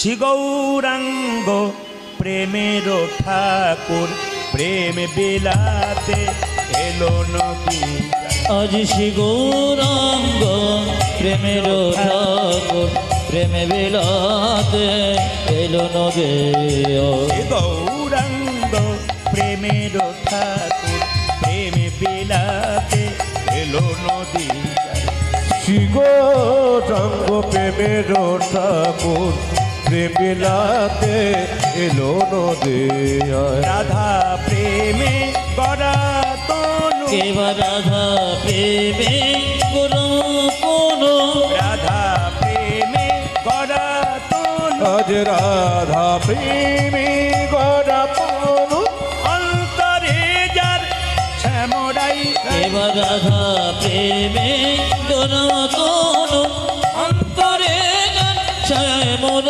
শ্রী গৌরাঙ্গ প্রেমের ঠাকুর প্রেম বিলাতে এলো নদী। আজ শ্রী গৌরাঙ্গ প্রেমের ঠাকুর প্রেমে বিলাতে এলো নদে। শ্রী গৌরাঙ্গ প্রেমের ঠাকুর প্রেম বিলাতে এলো নদী। শ্রী গৌরাঙ্গ প্রেমের ঠাকুর প্রেম বিলাতে এলো নদিয়ায়। রাধা প্রেমে গড়া তনু, এবার রাধা প্রেমে কোনো কোনো রাধা প্রেমে গড়া তনু, আজ রাধা প্রেমী গড়া তনু, অন্তরে যার শ্যামরাই। এবার রাধা প্রেমে কোনো কোনো অন্তরে শ্যামল